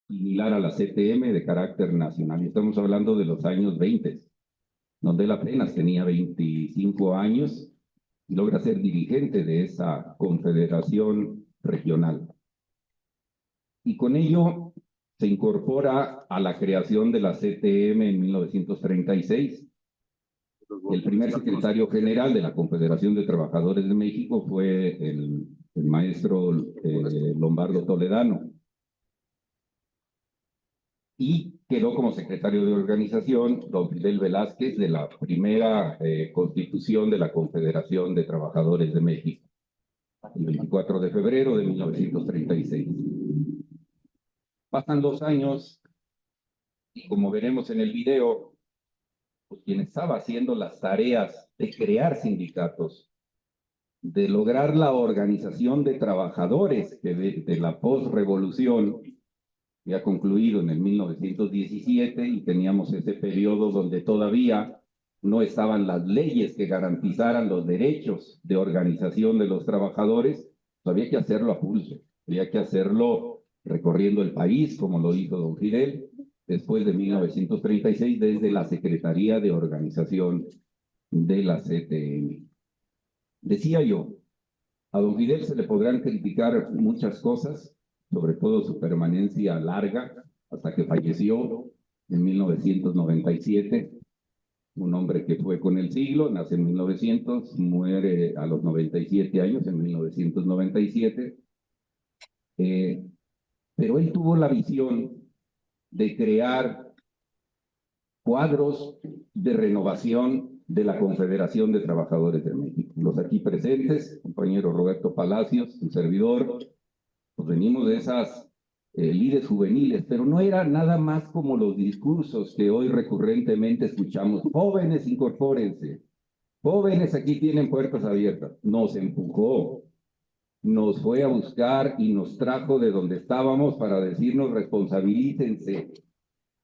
similar a la CTM de carácter nacional. Y estamos hablando de los años 20, donde él apenas tenía 25 años y logra ser dirigente de esa confederación regional. Y con ello se incorpora a la creación de la CTM en 1936. El primer secretario general de la Confederación de Trabajadores de México fue el maestro Lombardo Toledano. Y quedó como secretario de organización don Fidel Velázquez de la primera constitución de la Confederación de Trabajadores de México, el 24 de febrero de 1936. Pasan 2 años y como veremos en el video, pues quien estaba haciendo las tareas de crear sindicatos, de lograr la organización de trabajadores que de la posrevolución ya concluido en el 1917 y teníamos ese periodo donde todavía no estaban las leyes que garantizaran los derechos de organización de los trabajadores, pues había que hacerlo a pulso, había que hacerlo recorriendo el país, como lo hizo don Fidel, después de 1936, desde la Secretaría de Organización de la CTM. Decía yo, a don Fidel se le podrán criticar muchas cosas, sobre todo su permanencia larga, hasta que falleció en 1997, un hombre que fue con el siglo, nace en 1900, muere a los 97 años, en 1997, pero él tuvo la visión de crear cuadros de renovación de la Confederación de Trabajadores de México. Los aquí presentes, compañero Roberto Palacios, su servidor, pues venimos de esas lides juveniles, pero no era nada más como los discursos que hoy recurrentemente escuchamos. Jóvenes, incorpórense. Jóvenes, aquí tienen puertas abiertas. Nos empujó, nos fue a buscar y nos trajo de donde estábamos para decirnos responsabilícense,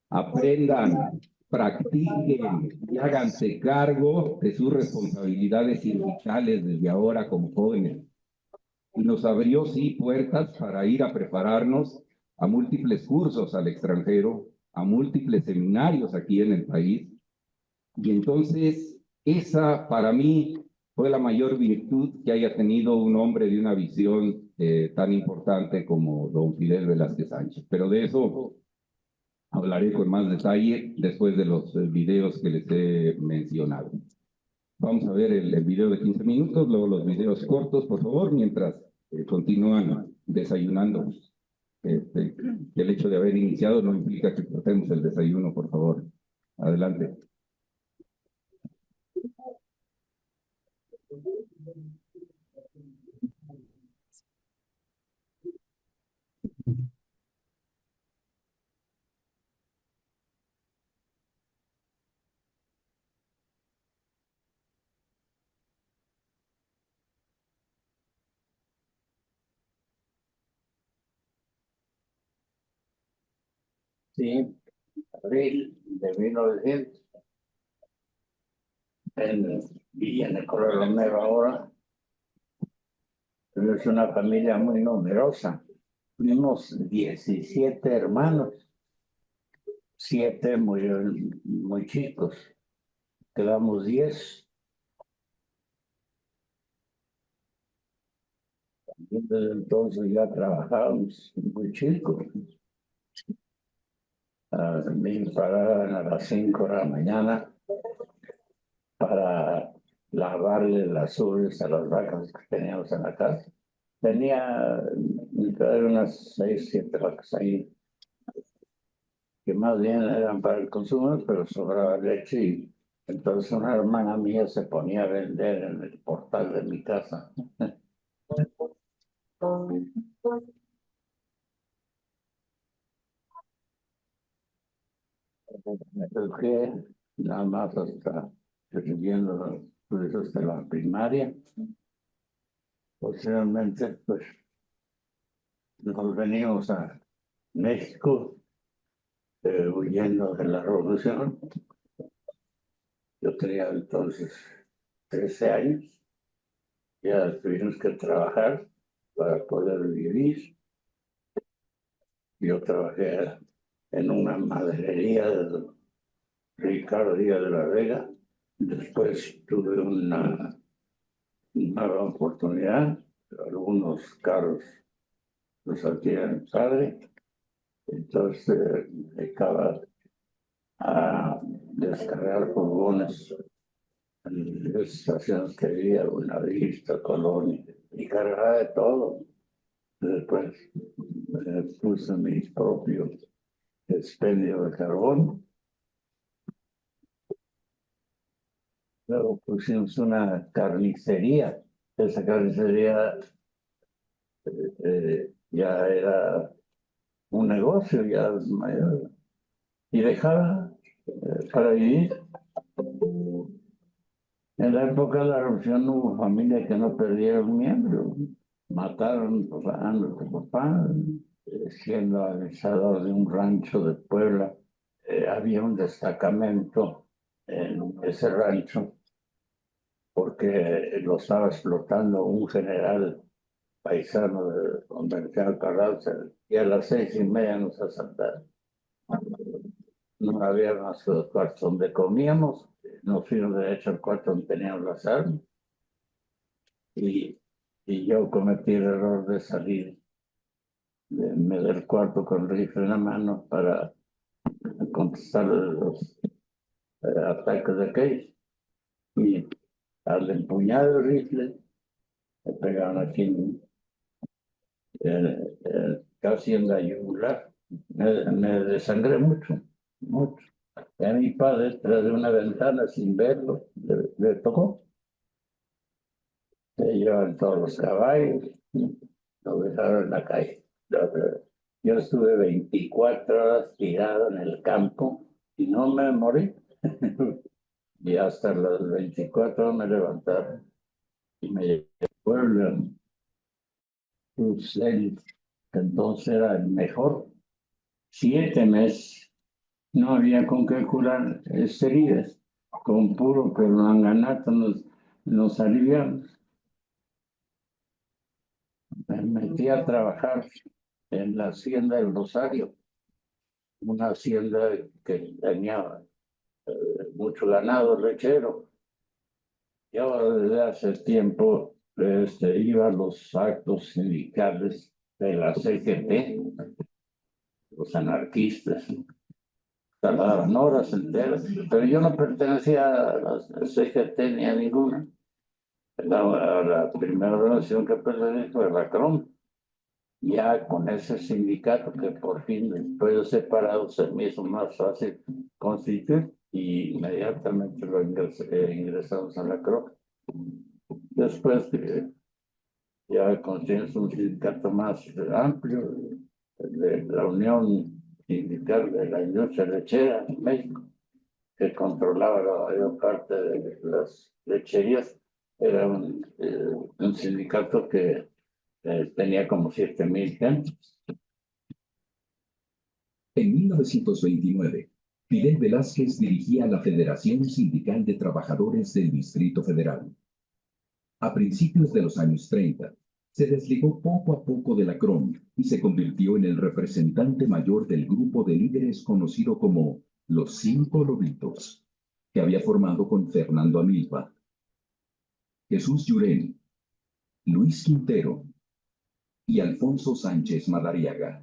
aprendan, practiquen y háganse cargo de sus responsabilidades sindicales desde ahora como jóvenes. Y nos abrió, sí, puertas para ir a prepararnos a múltiples cursos al extranjero, a múltiples seminarios aquí en el país. Y entonces, esa para mí fue la mayor virtud que haya tenido un hombre de una visión tan importante como don Fidel Velázquez Sánchez. Pero de eso hablaré con más detalle después de los videos que les he mencionado. Vamos a ver el video de 15 minutos, luego los videos cortos, por favor, mientras continúan desayunando. El hecho de haber iniciado no implica que cortemos el desayuno, por favor. Adelante. Sí, abril de 1900, en Villa Nicolás Romero ahora, pero es una familia muy numerosa. Fuimos 17 hermanos, 7 muy chicos, quedamos 10. Desde entonces ya trabajábamos muy chicos. Me paraban a las 5 de la mañana para lavarle las ubres a las vacas que teníamos en la casa. Tenía unas 6, 7 vacas ahí, que más bien eran para el consumo, pero sobraba leche y entonces una hermana mía se ponía a vender en el portal de mi casa. Me eduqué nada más hasta recibiendo pues, hasta la primaria. Posteriormente, pues nos venimos a México huyendo de la revolución. Yo tenía entonces 13 años. Ya tuvimos que trabajar para poder vivir. Yo trabajé en una maderería de Ricardo Díaz de la Vega. Después tuve una nueva oportunidad. Algunos carros los adquiría mi padre. Entonces me dedicaba a descargar furgones en las estaciones que había, Buenavista, Colón, y cargaba de todo. Después puse mi propio expendio de carbón. Luego pusimos una carnicería. Esa carnicería ya era un negocio ya mayor. Y dejaba para vivir. En la época de la revolución hubo familias que no perdieron miembros. Mataron a nuestro papá, siendo avisador de un rancho de Puebla. Había un destacamento en ese rancho porque lo estaba explotando un general paisano de Comercial Carranza, y a las 6:30 nos asaltaron. No había más que 2 cuartos donde comíamos, nos fuimos derecho al cuarto donde teníamos las armas, y yo cometí el error de salir del cuarto con el rifle en la mano para contestar los ataques de aquellos. Y al empuñar el rifle, me pegaron aquí casi en la yugular. Me desangré mucho, mucho. Y a mi padre, tras de una ventana, sin verlo, le tocó. Se llevan todos los caballos, lo dejaron en la calle. Yo estuve 24 horas tirado en el campo y no me morí. Y hasta las 24 horas me levantaron y me llevé al pueblo. Pues él, que entonces era el mejor, 7 meses, no había con qué curar heridas. Con puro permanganato nos aliviamos. Me metí a trabajar en la hacienda del Rosario, una hacienda que tenía mucho ganado lechero. Yo desde hace tiempo iba a los actos sindicales de la CGT, los anarquistas, tardaban horas enteras, pero yo no pertenecía a la CGT ni a ninguna. La primera organización que pertenecí fue la CROM. Ya con ese sindicato que por fin, después de separado, se me hizo más fácil constituir, y inmediatamente lo ingresamos a la CROM. Después ya construimos un sindicato más amplio, de la Unión Sindical de la Industria Lechera en México, que controlaba la mayor parte de las lecherías. Era un sindicato que tenía como 7,000 gentes. En 1929, Fidel Velázquez dirigía la Federación Sindical de Trabajadores del Distrito Federal. A principios de los años 30, se desligó poco a poco de la CROM y se convirtió en el representante mayor del grupo de líderes conocido como los 5 Lobitos, que había formado con Fernando Amilva, Jesús Llurén, Luis Quintero y Alfonso Sánchez Madariaga.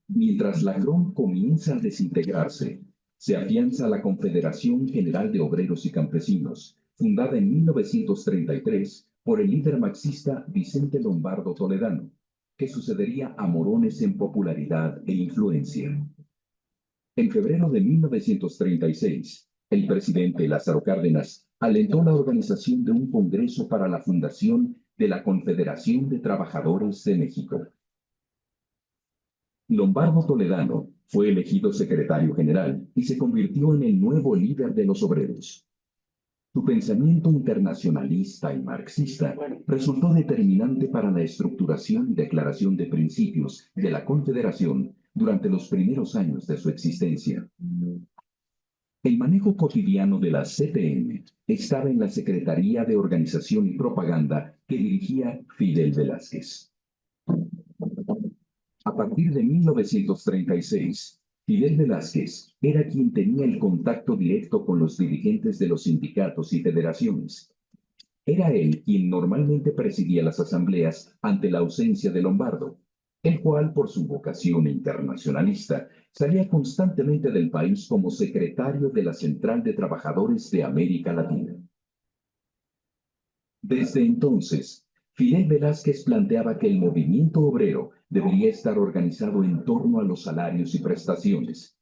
Mientras la CROM comienza a desintegrarse, se afianza la Confederación General de Obreros y Campesinos, fundada en 1933 por el líder marxista Vicente Lombardo Toledano, que sucedería a Morones en popularidad e influencia. En febrero de 1936, el presidente Lázaro Cárdenas alentó la organización de un congreso para la fundación de la Confederación de Trabajadores de México. Lombardo Toledano fue elegido secretario general y se convirtió en el nuevo líder de los obreros. Su pensamiento internacionalista y marxista resultó determinante para la estructuración y declaración de principios de la Confederación durante los primeros años de su existencia. El manejo cotidiano de la CTM estaba en la Secretaría de Organización y Propaganda que dirigía Fidel Velázquez. A partir de 1936, Fidel Velázquez era quien tenía el contacto directo con los dirigentes de los sindicatos y federaciones. Era él quien normalmente presidía las asambleas ante la ausencia de Lombardo, el cual, por su vocación internacionalista, salía constantemente del país como secretario de la Central de Trabajadores de América Latina. Desde entonces, Fidel Velázquez planteaba que el movimiento obrero debería estar organizado en torno a los salarios y prestaciones.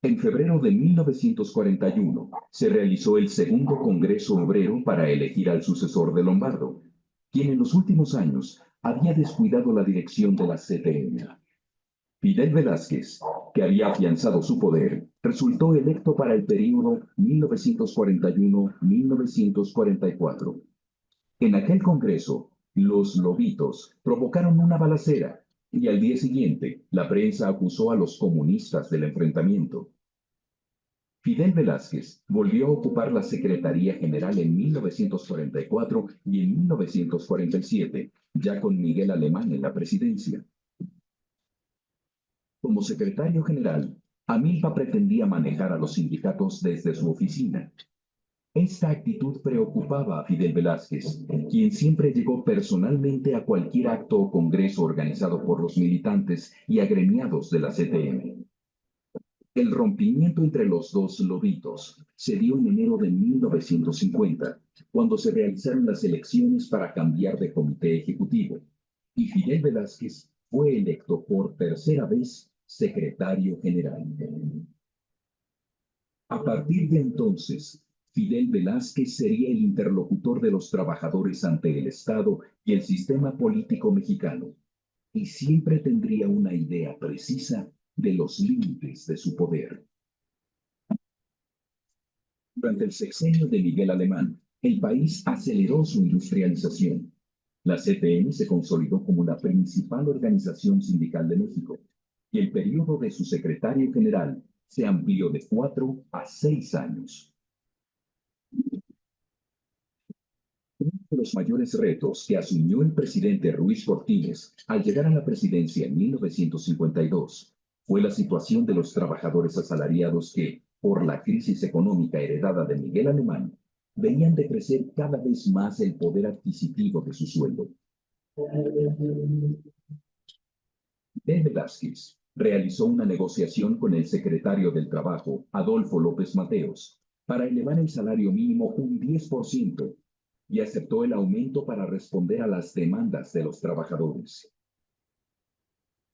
En febrero de 1941 se realizó el segundo Congreso Obrero para elegir al sucesor de Lombardo, quien en los últimos años había descuidado la dirección de la CTM. Fidel Velázquez, que había afianzado su poder, resultó electo para el período 1941-1944. En aquel Congreso, los lobitos provocaron una balacera y al día siguiente la prensa acusó a los comunistas del enfrentamiento. Fidel Velázquez volvió a ocupar la Secretaría General en 1944 y en 1947, ya con Miguel Alemán en la presidencia. Como secretario general, Amilcar pretendía manejar a los sindicatos desde su oficina. Esta actitud preocupaba a Fidel Velázquez, quien siempre llegó personalmente a cualquier acto o congreso organizado por los militantes y agremiados de la CTM. El rompimiento entre los dos lobitos se dio en enero de 1950, cuando se realizaron las elecciones para cambiar de comité ejecutivo, y Fidel Velázquez fue electo por tercera vez secretario general. A partir de entonces, Fidel Velázquez sería el interlocutor de los trabajadores ante el Estado y el sistema político mexicano, y siempre tendría una idea precisa de los límites de su poder. Durante el sexenio de Miguel Alemán, el país aceleró su industrialización. La CTM se consolidó como la principal organización sindical de México, y el periodo de su secretario general se amplió de 4 a 6 años. Uno de los mayores retos que asumió el presidente Ruiz Cortines al llegar a la presidencia en 1952 fue la situación de los trabajadores asalariados que, por la crisis económica heredada de Miguel Alemán, veían decrecer cada vez más el poder adquisitivo de su sueldo. Fidel Velázquez realizó una negociación con el secretario del Trabajo, Adolfo López Mateos, para elevar el salario mínimo un 10% y aceptó el aumento para responder a las demandas de los trabajadores.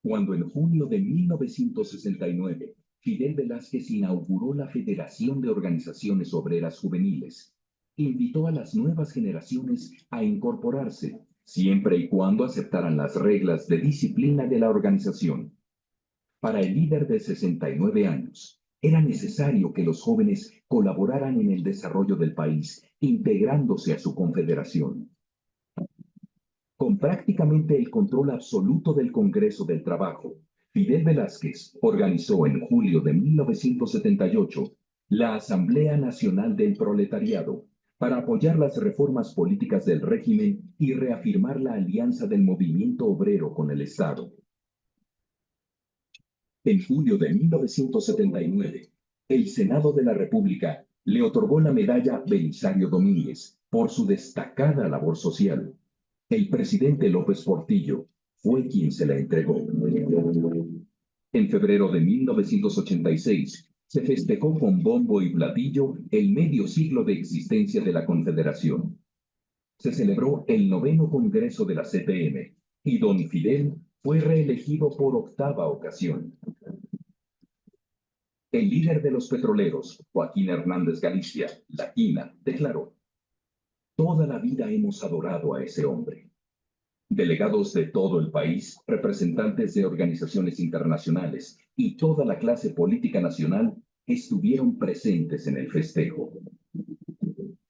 Cuando en junio de 1969 Fidel Velázquez inauguró la Federación de Organizaciones Obreras Juveniles, invitó a las nuevas generaciones a incorporarse, siempre y cuando aceptaran las reglas de disciplina de la organización. Para el líder de 69 años, era necesario que los jóvenes colaboraran en el desarrollo del país, integrándose a su confederación. Con prácticamente el control absoluto del Congreso del Trabajo, Fidel Velázquez organizó en julio de 1978 la Asamblea Nacional del Proletariado para apoyar las reformas políticas del régimen y reafirmar la alianza del movimiento obrero con el Estado. En julio de 1979, el Senado de la República le otorgó la medalla Belisario Domínguez por su destacada labor social. El presidente López Portillo fue quien se la entregó. En febrero de 1986, se festejó con bombo y platillo el medio siglo de existencia de la Confederación. Se celebró el 9º Congreso de la CTM y don Fidel fue reelegido por 8ª ocasión. El líder de los petroleros, Joaquín Hernández Galicia, La Quina, declaró: "Toda la vida hemos adorado a ese hombre". Delegados de todo el país, representantes de organizaciones internacionales y toda la clase política nacional estuvieron presentes en el festejo.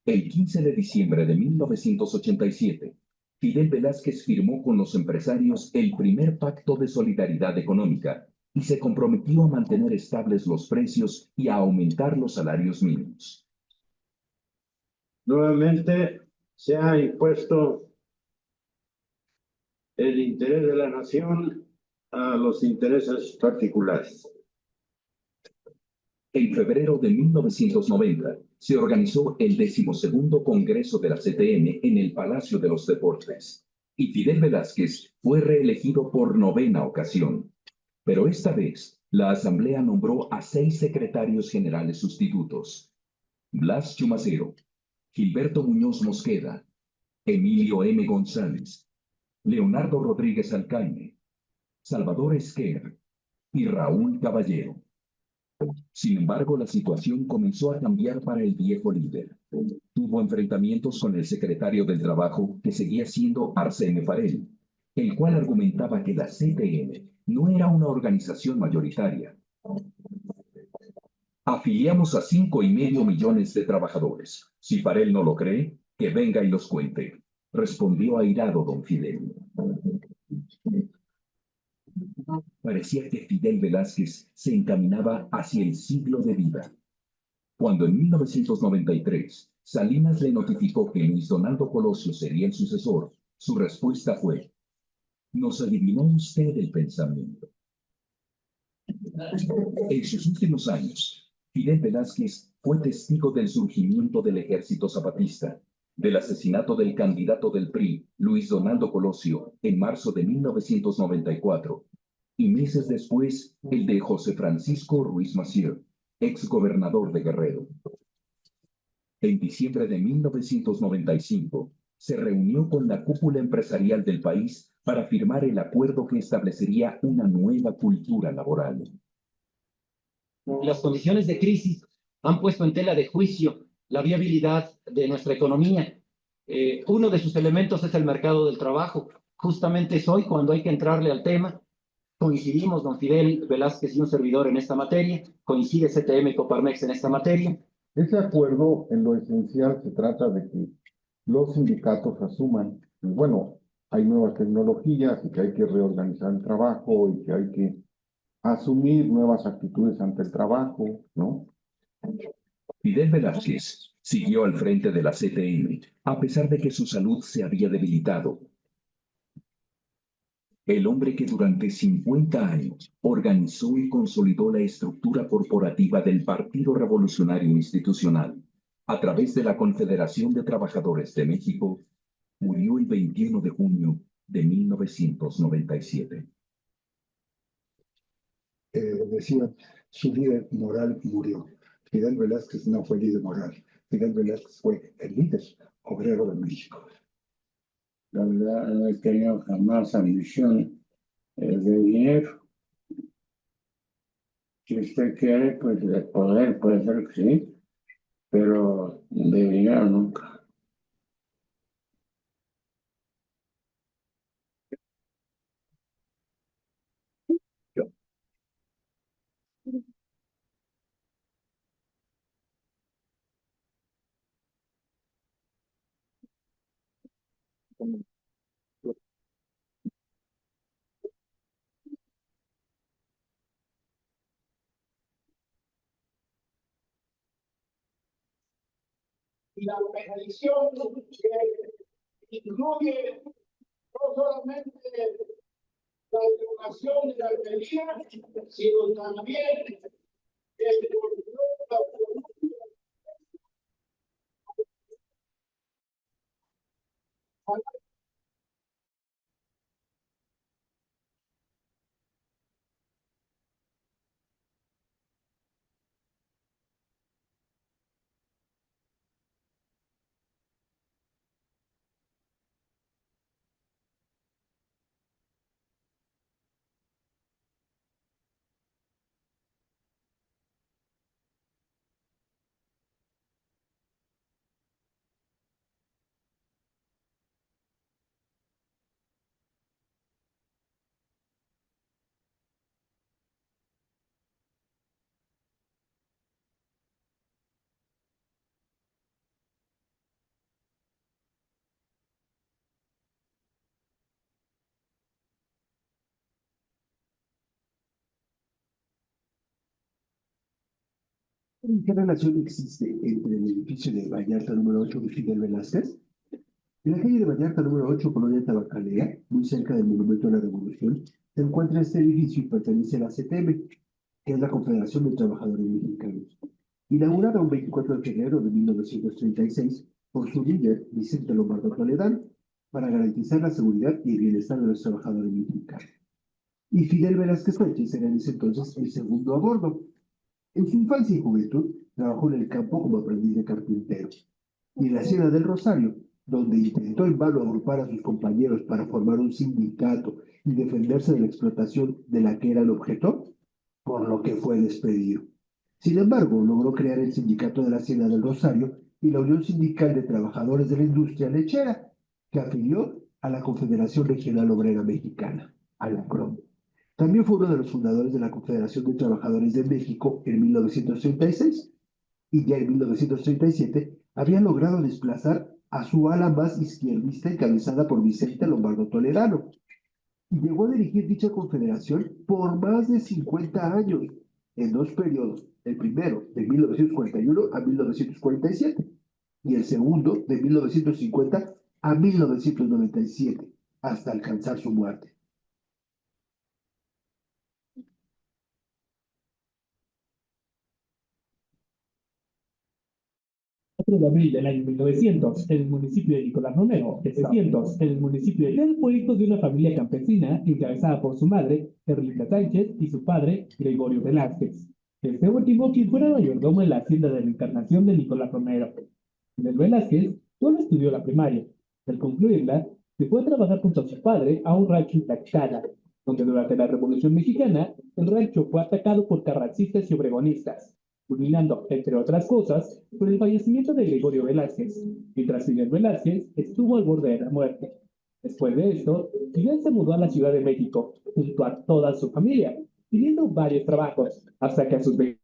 El 15 de diciembre de 1987, Fidel Velázquez firmó con los empresarios el primer pacto de solidaridad económica y se comprometió a mantener estables los precios y a aumentar los salarios mínimos. Nuevamente se ha impuesto el interés de la nación a los intereses particulares. En febrero de 1990 se organizó el 12º Congreso de la CTM en el Palacio de los Deportes y Fidel Velázquez fue reelegido por 9ª ocasión. Pero esta vez, la Asamblea nombró a 6 secretarios generales sustitutos: Blas Chumacero, Gilberto Muñoz Mosqueda, Emilio M. González, Leonardo Rodríguez Alcaine, Salvador Esquer y Raúl Caballero. Sin embargo, la situación comenzó a cambiar para el viejo líder. Tuvo enfrentamientos con el secretario del Trabajo, que seguía siendo Arsène Farel, el cual argumentaba que la CTM no era una organización mayoritaria. Afiliamos a 5,5 millones de trabajadores. Si Farel no lo cree, que venga y los cuente, respondió airado don Fidel. Parecía que Fidel Velázquez se encaminaba hacia el siglo de vida. Cuando en 1993 Salinas le notificó que Luis Donaldo Colosio sería el sucesor, su respuesta fue: «Nos adivinó usted el pensamiento». En sus últimos años, Fidel Velázquez fue testigo del surgimiento del Ejército Zapatista, del asesinato del candidato del PRI, Luis Donaldo Colosio, en marzo de 1994, y meses después el de José Francisco Ruiz Massieu, ex gobernador de Guerrero. En diciembre de 1995, se reunió con la cúpula empresarial del país para firmar el acuerdo que establecería una nueva cultura laboral. Las condiciones de crisis han puesto en tela de juicio la viabilidad de nuestra economía. Uno de sus elementos es el mercado del trabajo. Justamente es hoy cuando hay que entrarle al tema. Coincidimos, don Fidel Velázquez y un servidor en esta materia. Coincide CTM y Coparmex en esta materia. Ese acuerdo, en lo esencial, se trata de que los sindicatos asuman, pues, bueno, hay nuevas tecnologías y que hay que reorganizar el trabajo y que hay que asumir nuevas actitudes ante el trabajo, ¿no? Fidel Velázquez siguió al frente de la CTM, a pesar de que su salud se había debilitado. El hombre que durante 50 años organizó y consolidó la estructura corporativa del Partido Revolucionario Institucional a través de la Confederación de Trabajadores de México, murió el 21 de junio de 1997. Decía, su líder moral murió. Fidel Velázquez no fue líder moral. Fidel Velázquez fue el líder obrero de México. La verdad, no he tenido jamás ambición de dinero. Si usted quiere, pues de poder, puede ser que sí, pero de dinero nunca. Y la organización incluye no solamente la educación de la alcaldía, sino también el control. ¿Qué relación existe entre el edificio de Vallarta número 8 de Fidel Velázquez? En la calle de Vallarta número 8, Colonia Tabacalera, muy cerca del Monumento a la Revolución, se encuentra este edificio y pertenece a la CTM, que es la Confederación de Trabajadores Mexicanos. Inaugurada un 24 de febrero de 1936 por su líder, Vicente Lombardo Toledano, para garantizar la seguridad y el bienestar de los trabajadores mexicanos. Y Fidel Velázquez Sánchez era en ese entonces el segundo a bordo. En su infancia y juventud trabajó en el campo como aprendiz de carpintero. Y en la Hacienda del Rosario, donde intentó en vano agrupar a sus compañeros para formar un sindicato y defenderse de la explotación de la que era el objeto, por lo que fue despedido. Sin embargo, logró crear el Sindicato de la Hacienda del Rosario y la Unión Sindical de Trabajadores de la Industria Lechera, que afilió a la Confederación Regional Obrera Mexicana, a la CROM. También fue uno de los fundadores de la Confederación de Trabajadores de México en 1936 y ya en 1937 había logrado desplazar a su ala más izquierdista encabezada por Vicente Lombardo Toledano y llegó a dirigir dicha confederación por más de 50 años en dos periodos, el primero de 1941 a 1947 y el segundo de 1950 a 1997 hasta alcanzar su muerte. 4 de abril del año 1900, en el municipio de Nicolás Romero, 700, en el municipio de fue hijo de una familia campesina encabezada por su madre, Erlinda Sánchez, y su padre, Gregorio Velázquez. Este último, quien fuera mayordomo en la hacienda de la Encarnación de Nicolás Romero. Fidel Velázquez solo estudió la primaria. Al concluirla, se fue a trabajar junto a su padre a un rancho en Tlaxcala, donde durante la Revolución Mexicana, el rancho fue atacado por carrancistas y obregonistas, culminando, entre otras cosas, por el fallecimiento de Gregorio Velázquez, mientras Fidel Velázquez estuvo al borde de la muerte. Después de esto, Fidel se mudó a la Ciudad de México, junto a toda su familia, teniendo varios trabajos, hasta que a sus 20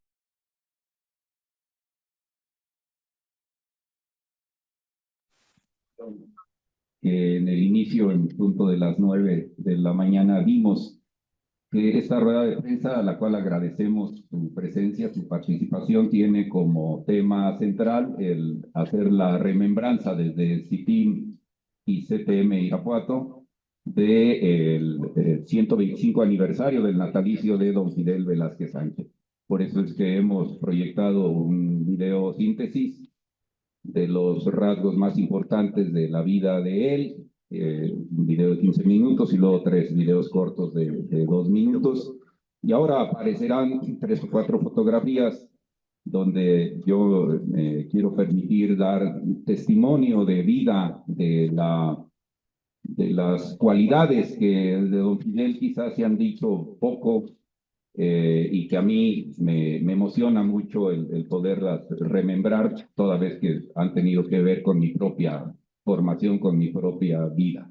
en el inicio, en punto de las 9 de la mañana, vimos que esta rueda de prensa, a la cual agradecemos su presencia, su participación, tiene como tema central el hacer la remembranza desde CITIM y CTM Irapuato del 125 aniversario del natalicio de don Fidel Velázquez Sánchez. Por eso es que hemos proyectado un video síntesis de los rasgos más importantes de la vida de él, un video de 15 minutos y luego 3 videos cortos de 2 minutos. Y ahora aparecerán 3 o 4 fotografías donde yo quiero permitir dar testimonio de vida de las cualidades que de don Fidel quizás se han dicho poco, y que a mí me emociona mucho el poderlas remembrar, toda vez que han tenido que ver con mi propia formación, con mi propia vida.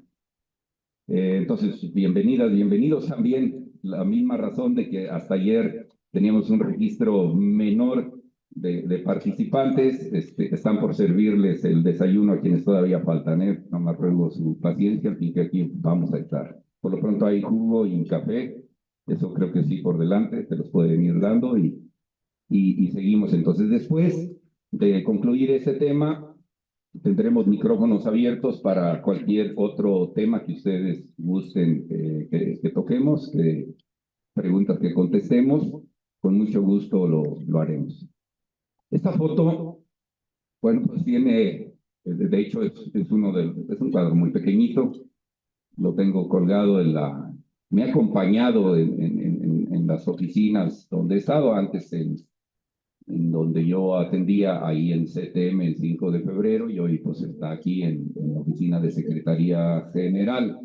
Entonces, bienvenidas, bienvenidos también. La misma razón de que hasta ayer teníamos un registro menor de participantes, están por servirles el desayuno a quienes todavía faltan, nomás ruego su paciencia, así que aquí vamos a estar. Por lo pronto hay jugo y café. Eso creo que sí por delante, te los pueden ir dando y seguimos. Entonces, después de concluir ese tema, tendremos micrófonos abiertos para cualquier otro tema que ustedes gusten que toquemos, preguntas que contestemos. Con mucho gusto lo haremos. Esta foto, bueno, pues tiene, de hecho es un cuadro muy pequeñito, lo tengo colgado me ha acompañado en las oficinas donde he estado antes, en donde yo atendía ahí en CTM el 5 de febrero y hoy pues está aquí en la oficina de Secretaría General.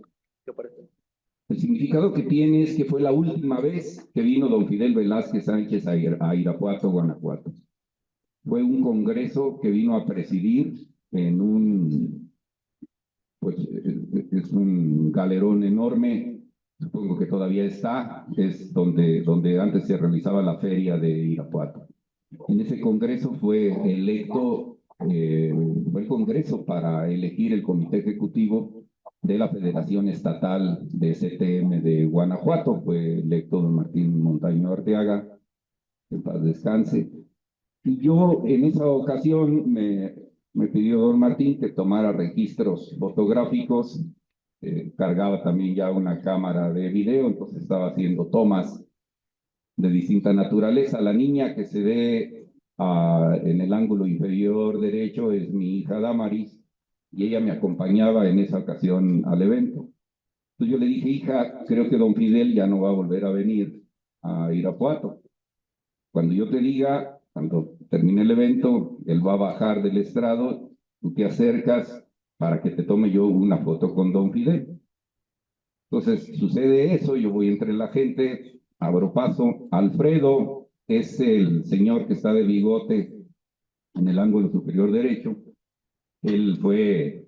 El significado que tiene es que fue la última vez que vino don Fidel Velázquez Sánchez a Irapuato, Guanajuato. Fue un congreso que vino a presidir en pues es un galerón enorme, supongo que todavía está, es donde antes se realizaba la feria de Irapuato. En ese congreso fue electo, fue el congreso para elegir el comité ejecutivo de la Federación Estatal de CTM de Guanajuato. Fue electo don Martín Montaño Arteaga, en paz descanse. Y yo en esa ocasión me pidió don Martín que tomara registros fotográficos, cargaba también ya una cámara de video, entonces estaba haciendo tomas de distinta naturaleza. La niña que se ve en el ángulo inferior derecho es mi hija Damaris, y ella me acompañaba en esa ocasión al evento. Entonces yo le dije, hija, creo que don Fidel ya no va a volver a venir a Irapuato. Cuando yo te diga, cuando termine el evento, él va a bajar del estrado, tú te acercas para que te tome yo una foto con don Fidel. Entonces sucede eso, yo voy entre la gente, abro paso. Alfredo es el señor que está de bigote en el ángulo superior derecho. Él fue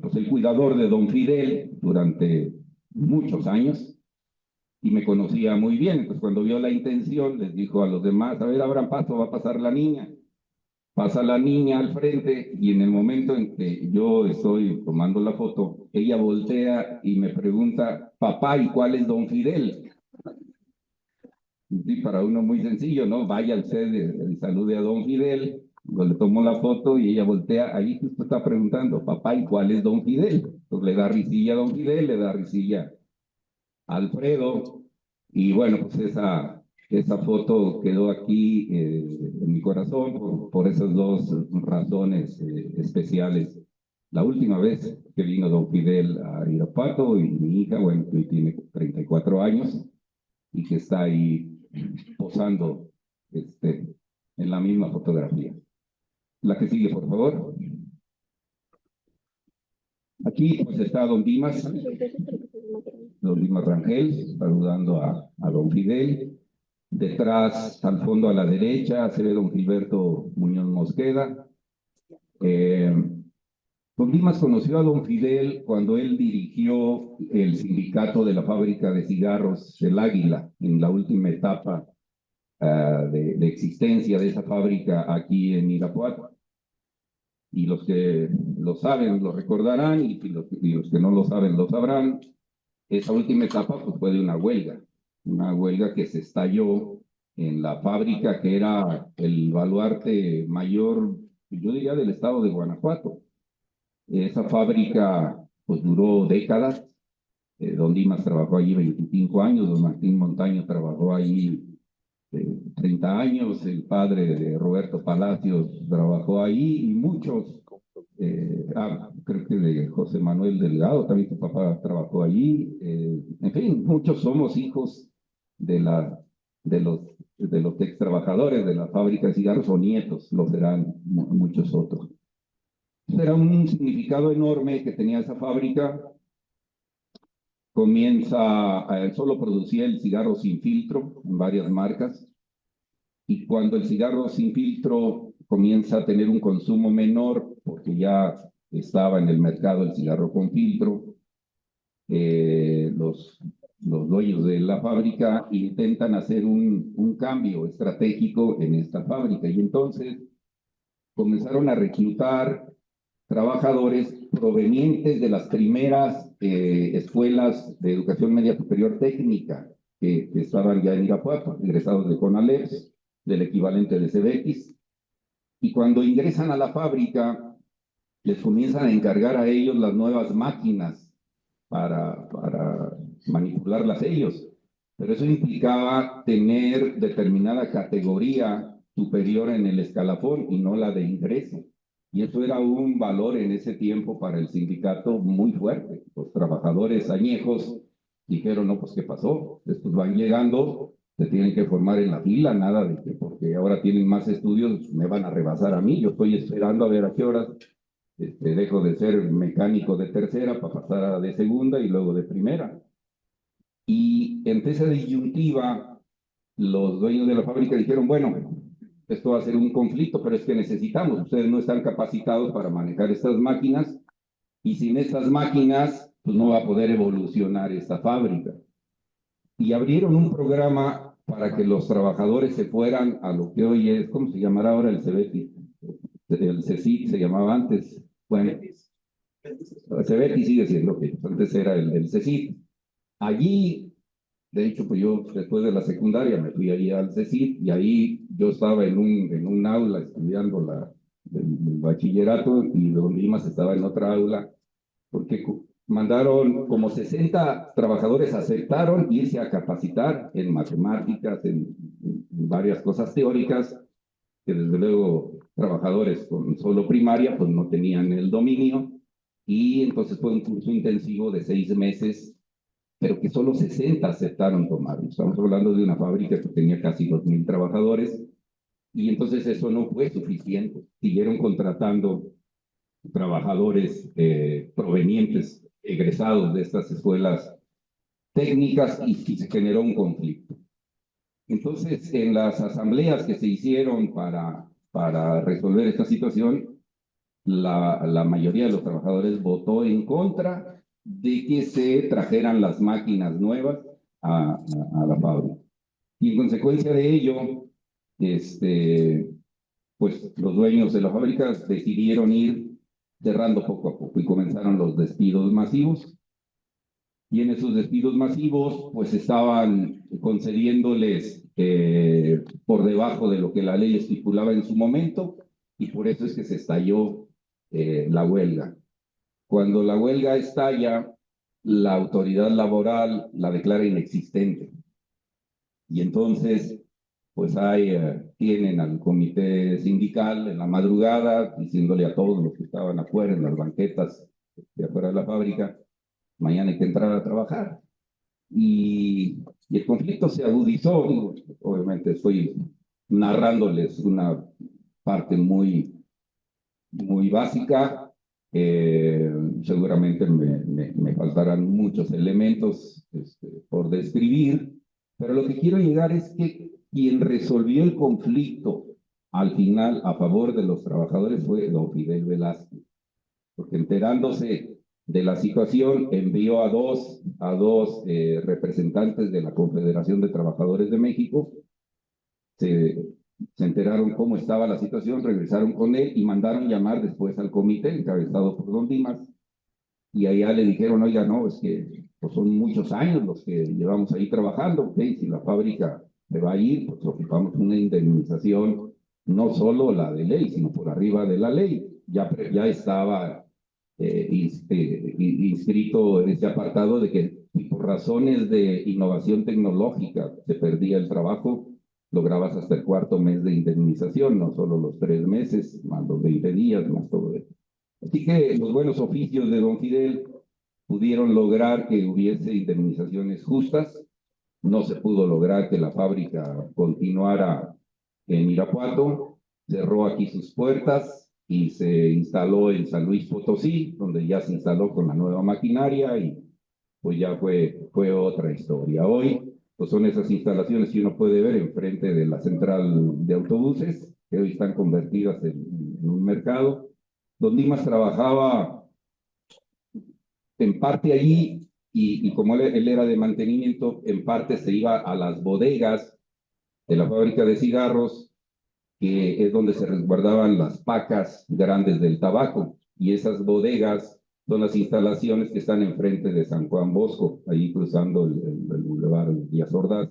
pues el cuidador de don Fidel durante muchos años y me conocía muy bien. Entonces cuando vio la intención les dijo a los demás, a ver, abran paso, va a pasar la niña. Pasa la niña al frente y en el momento en que yo estoy tomando la foto, ella voltea y me pregunta, papá, ¿y cuál es don Fidel? Sí, para uno muy sencillo, ¿no? Vaya usted y salude a don Fidel. Yo le tomo la foto y ella voltea, ahí justo está preguntando, papá, ¿y cuál es don Fidel? Entonces le da risilla a don Fidel, le da risilla a Alfredo, y bueno, pues esa foto quedó aquí en mi corazón por esas dos razones especiales. La última vez que vino don Fidel a Irapuato, y mi hija, bueno, que tiene 34 años, y que está ahí posando en la misma fotografía. La que sigue, por favor. Aquí pues está don Dimas Rangel, saludando a don Fidel. Detrás, al fondo a la derecha, se ve don Gilberto Muñoz Mosqueda. Don Dimas conoció a don Fidel cuando él dirigió el sindicato de la fábrica de cigarros El Águila, en la última etapa de existencia de esa fábrica aquí en Irapuato. Y los que lo saben lo recordarán, y los que no lo saben lo sabrán. Esa última etapa pues, fue de una huelga que se estalló en la fábrica que era el baluarte mayor, yo diría, del estado de Guanajuato. Esa fábrica pues duró décadas. Don Dimas trabajó allí 25 años, don Martín Montaño trabajó allí 30 años, el padre de Roberto Palacios trabajó allí, y muchos, creo que de José Manuel Delgado, también su papá trabajó allí. En fin, muchos somos hijos de los ex trabajadores de la fábrica de cigarros, o nietos, lo serán muchos otros. Era un significado enorme que tenía esa fábrica. Solo producía el cigarro sin filtro en varias marcas, y cuando el cigarro sin filtro comienza a tener un consumo menor, porque ya estaba en el mercado el cigarro con filtro, los dueños de la fábrica intentan hacer un cambio estratégico en esta fábrica, y entonces comenzaron a reclutar trabajadores provenientes de las primeras escuelas de educación media superior técnica que estaban ya en Irapuato, egresados de CONALEP, del equivalente de CEBETIS, y cuando ingresan a la fábrica les comienzan a encargar a ellos las nuevas máquinas para manipularlas ellos, pero eso implicaba tener determinada categoría superior en el escalafón y no la de ingreso. Y eso era un valor en ese tiempo para el sindicato muy fuerte. Los trabajadores añejos dijeron, no, pues ¿qué pasó? Estos van llegando, se tienen que formar en la fila, nada de que porque ahora tienen más estudios me van a rebasar a mí. Yo estoy esperando a ver a qué horas dejo de ser mecánico de tercera para pasar a de segunda y luego de primera. Y entre esa disyuntiva, los dueños de la fábrica dijeron, bueno, esto va a ser un conflicto, pero es que necesitamos, ustedes no están capacitados para manejar estas máquinas, y sin estas máquinas, pues no va a poder evolucionar esta fábrica. Y abrieron un programa para que los trabajadores se fueran a lo que hoy es, ¿cómo se llamará ahora el CEBETI? El CECIT se llamaba antes. Bueno, el CEBETI sigue siendo que antes era el CECIT. Allí, de hecho, pues yo después de la secundaria me fui allí al CECIT, y ahí yo estaba en un aula estudiando del bachillerato y don Dimas estaba en otra aula, porque mandaron como 60 trabajadores, aceptaron irse a capacitar en matemáticas, en varias cosas teóricas, que desde luego trabajadores con solo primaria pues no tenían el dominio, y entonces fue un curso intensivo de 6 meses, pero que solo 60 aceptaron tomarlo. Estamos hablando de una fábrica que tenía casi 2,000 trabajadores, y entonces eso no fue suficiente. Siguieron contratando trabajadores provenientes, egresados de estas escuelas técnicas, y se generó un conflicto. Entonces, en las asambleas que se hicieron para resolver esta situación, la mayoría de los trabajadores votó en contra de que se trajeran las máquinas nuevas a la fábrica. Y en consecuencia de ello, pues los dueños de la fábrica decidieron ir cerrando poco a poco y comenzaron los despidos masivos. Y en esos despidos masivos, pues estaban concediéndoles por debajo de lo que la ley estipulaba en su momento, y por eso es que se estalló la huelga. Cuando la huelga estalla, la autoridad laboral la declara inexistente. Y entonces, pues tienen al comité sindical en la madrugada diciéndole a todos los que estaban afuera en las banquetas de afuera de la fábrica: mañana hay que entrar a trabajar. Y el conflicto se agudizó. Obviamente estoy narrándoles una parte muy básica. Seguramente me faltarán muchos elementos por describir, pero lo que quiero llegar es que quien resolvió el conflicto al final a favor de los trabajadores fue don Fidel Velázquez, porque enterándose de la situación envió a dos representantes de la Confederación de Trabajadores de México. Se enteraron cómo estaba la situación, regresaron con él y mandaron llamar después al comité encabezado por don Dimas, y allá le dijeron: oiga, no, es que pues son muchos años los que llevamos ahí trabajando, ¿okay? Si la fábrica se va a ir, pues ocupamos una indemnización, no solo la de ley, sino por arriba de la ley. Ya estaba inscrito en ese apartado de que si por razones de innovación tecnológica se perdía el trabajo, lograbas hasta el 4.º mes de indemnización, no solo los 3 meses, más los 20 días, más todo eso. Así que los buenos oficios de don Fidel pudieron lograr que hubiese indemnizaciones justas. No se pudo lograr que la fábrica continuara en Irapuato, cerró aquí sus puertas y se instaló en San Luis Potosí, donde ya se instaló con la nueva maquinaria, y pues ya fue otra historia. Hoy pues son esas instalaciones que uno puede ver enfrente de la central de autobuses, que hoy están convertidas en un mercado. Don Dimas trabajaba en parte allí, y como él era de mantenimiento, en parte se iba a las bodegas de la fábrica de cigarros, que es donde se resguardaban las pacas grandes del tabaco, y esas bodegas son las instalaciones que están enfrente de San Juan Bosco, ahí cruzando el Boulevard Díaz Ordaz.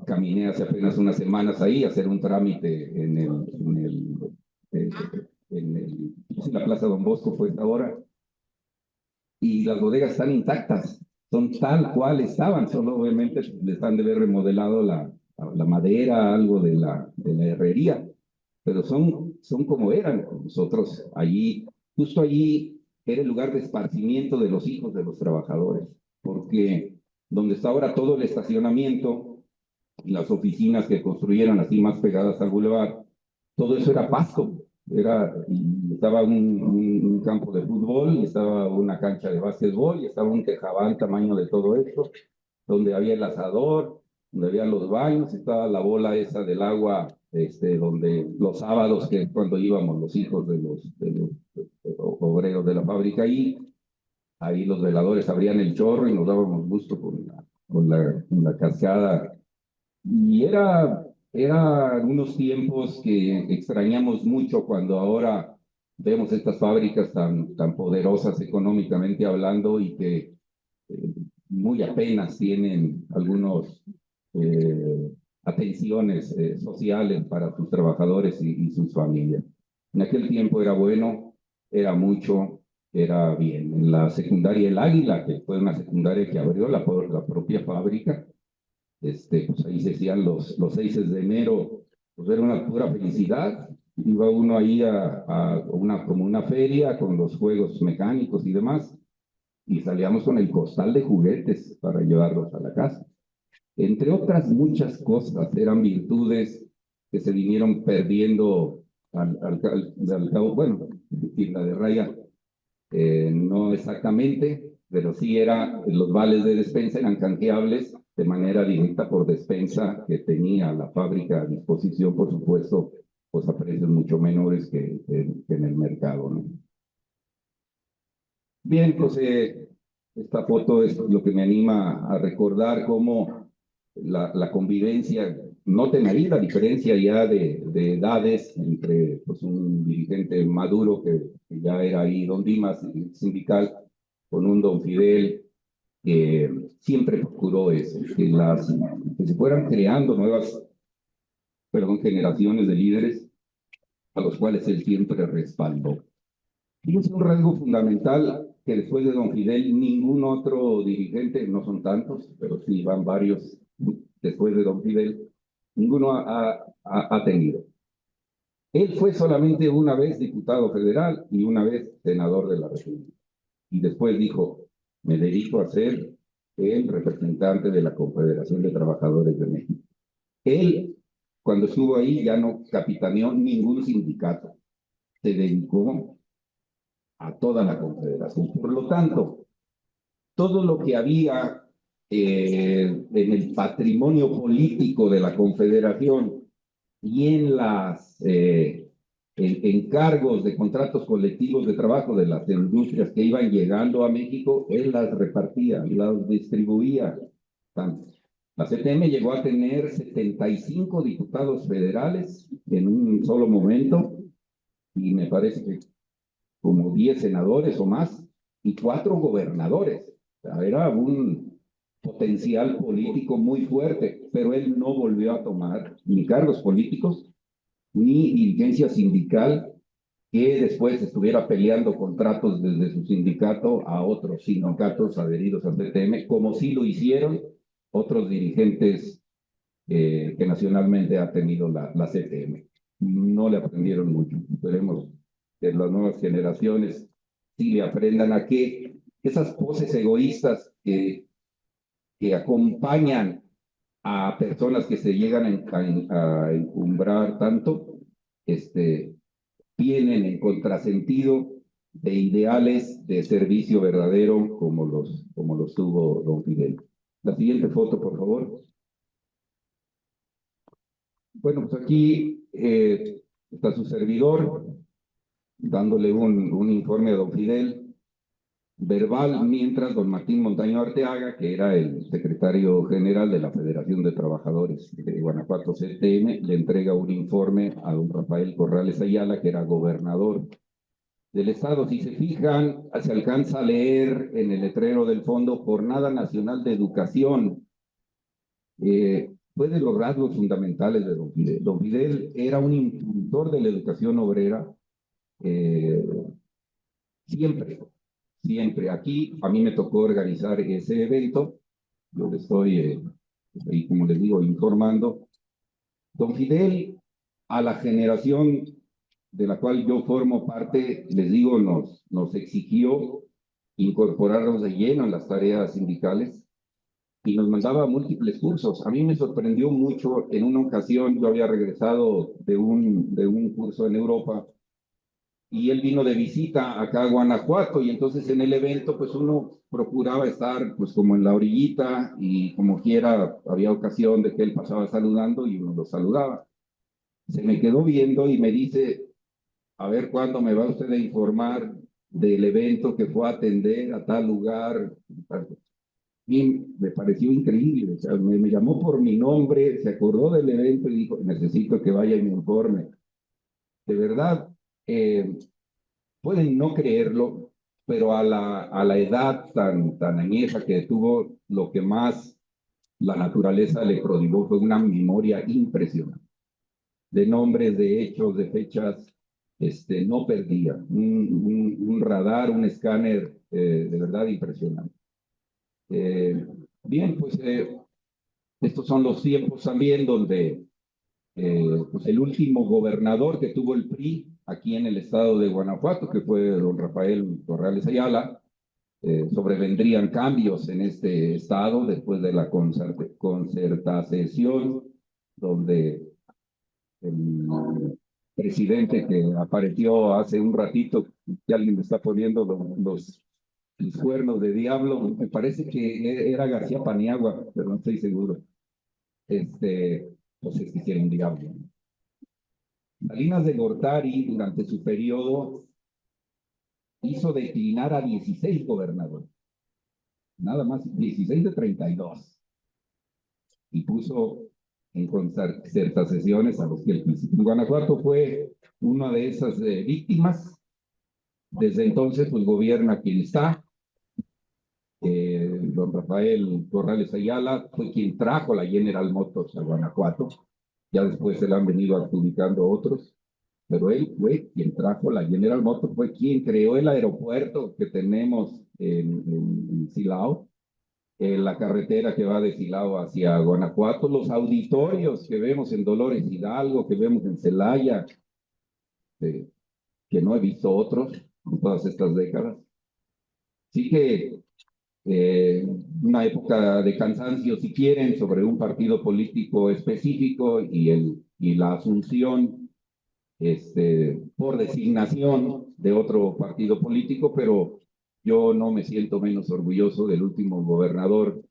Caminé hace apenas unas semanas ahí a hacer un trámite en la Plaza Don Bosco, pues ahora, y las bodegas están intactas, son tal cual estaban, solo obviamente les han de haber remodelado la madera, algo de la herrería, pero son como eran. Nosotros allí, justo allí, era el lugar de esparcimiento de los hijos de los trabajadores, porque donde está ahora todo el estacionamiento, las oficinas que construyeron así más pegadas al bulevar, todo eso era pasto. Estaba un campo de fútbol, y estaba una cancha de básquetbol, y estaba un tejabán tamaño de todo esto, donde había el asador, donde había los baños, estaba la bola esa del agua, donde los sábados, que cuando íbamos los hijos de los obreros de la fábrica ahí los veladores abrían el chorro y nos dábamos gusto con la cascada. Y eran unos tiempos que extrañamos mucho, cuando ahora vemos estas fábricas tan poderosas económicamente hablando, y que muy apenas tienen algunos atenciones sociales para sus trabajadores y sus familias. En aquel tiempo era bueno, era mucho, era bien. En la secundaria El Águila, que fue una secundaria que abrió la propia fábrica, pues ahí se hacían los 6 de enero, pues era una pura felicidad. Iba uno ahí como una feria con los juegos mecánicos y demás, y salíamos con el costal de juguetes para llevarlos a la casa. Entre otras muchas cosas, eran virtudes que se vinieron perdiendo al cabo, bueno, y la de Raya, no exactamente, pero sí los vales de despensa eran canjeables de manera directa por despensa que tenía la fábrica a disposición, por supuesto, pues a precios mucho menores que en el mercado, ¿no? Bien, pues esta foto es lo que me anima a recordar cómo la convivencia, noten ahí la diferencia ya de edades entre pues, un dirigente maduro que ya era ahí, don Dimas, sindical, con un don Fidel, que siempre procuró eso, que se fueran creando nuevas, generaciones de líderes a los cuales él siempre respaldó. Y es un rasgo fundamental que después de don Fidel ningún otro dirigente, no son tantos, pero sí van varios después de don Fidel, ninguno ha tenido. Él fue solamente una vez diputado federal y una vez senador de la República. Y después dijo, me dedico a ser el representante de la Confederación de Trabajadores de México. Él, cuando estuvo ahí, ya no capitaneó ningún sindicato. Se dedicó a toda la Confederación. Por lo tanto, todo lo que había en el patrimonio político de la Confederación y en encargos de contratos colectivos de trabajo de las industrias que iban llegando a México, él las repartía, las distribuía. La CTM llegó a tener 75 diputados federales en un solo momento y me parece que como 10 senadores o más y 4 gobernadores. O sea, era un potencial político muy fuerte, pero él no volvió a tomar ni cargos políticos ni dirigencia sindical que después estuviera peleando contratos desde su sindicato a otros sindicatos adheridos al CTM, como sí lo hicieron otros dirigentes que nacionalmente ha tenido la CTM. No le aprendieron mucho. Esperemos que las nuevas generaciones sí le aprendan a que esas poses egoístas que acompañan a personas que se llegan a encumbrar tanto, vienen en contrasentido de ideales de servicio verdadero como los tuvo don Fidel. La siguiente foto, por favor. Bueno, pues aquí está su servidor dándole un informe a don Fidel verbal, mientras don Martín Montaño Arteaga, que era el secretario general de la Federación de Trabajadores de Guanajuato CTM, le entrega un informe a don Rafael Corrales Ayala, que era gobernador del estado. Si se fijan, se alcanza a leer en el letrero del fondo Jornada Nacional de Educación. Fue de los rasgos fundamentales de don Fidel. Don Fidel era un impulsor de la educación obrera, siempre. Aquí a mí me tocó organizar ese evento. Yo le estoy, ahí, como les digo, informando. Don Fidel, a la generación de la cual yo formo parte, les digo, nos exigió incorporarnos de lleno en las tareas sindicales y nos mandaba múltiples cursos. A mí me sorprendió mucho, en una ocasión yo había regresado de un curso en Europa y él vino de visita acá a Guanajuato y entonces en el evento pues uno procuraba estar pues como en la orillita y como quiera había ocasión de que él pasaba saludando y uno lo saludaba. Se me quedó viendo y me dice, a ver cuándo me va usted a informar del evento que fue a atender a tal lugar. Y me pareció increíble, o sea, me llamó por mi nombre, se acordó del evento y dijo, necesito que vaya y me informe. De verdad, pueden no creerlo, pero a la edad tan añeja que tuvo, lo que más la naturaleza le prodigó fue una memoria impresionante, de nombres, de hechos, de fechas, no perdía. Un radar, un escáner de verdad impresionante. Bien, pues estos son los tiempos también donde pues el último gobernador que tuvo el PRI aquí en el estado de Guanajuato, que fue don Rafael Corrales Ayala, sobrevendrían cambios en este estado después de la concertación, donde el presidente que apareció hace un ratito, que alguien me está poniendo los cuernos de diablo, me parece que era García Paniagua, pero no estoy seguro. Pues es que era un diablo. Salinas de Gortari, durante su periodo, hizo declinar a 16 gobernadores. Nada más, 16 de 32. Y puso en concertaciones a los que el principio. Guanajuato fue una de esas víctimas. Desde entonces, pues gobierna quien está. Don Rafael Corrales Ayala fue quien trajo la General Motors a Guanajuato. Ya después se la han venido adjudicando otros. Pero él fue quien trajo la General Motors, fue quien creó el aeropuerto que tenemos en Silao, la carretera que va de Silao hacia Guanajuato, los auditorios que vemos en Dolores Hidalgo, que vemos en Celaya, que no he visto otros en todas estas décadas. Así que una época de cansancio, si quieren, sobre un partido político específico y la asunción por designación de otro partido político, pero yo no me siento menos orgulloso del último gobernador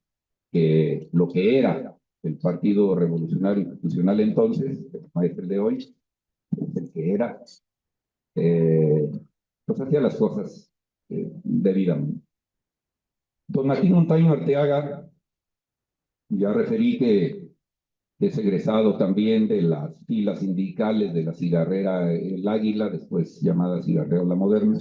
que lo que era el Partido Revolucionario Institucional entonces, el de hoy, el que era, pues hacía las cosas debidamente. Don Martín Montaño Arteaga, ya referí que es egresado también de las filas sindicales de la cigarrera El Águila, después llamada Cigarrera La Moderna.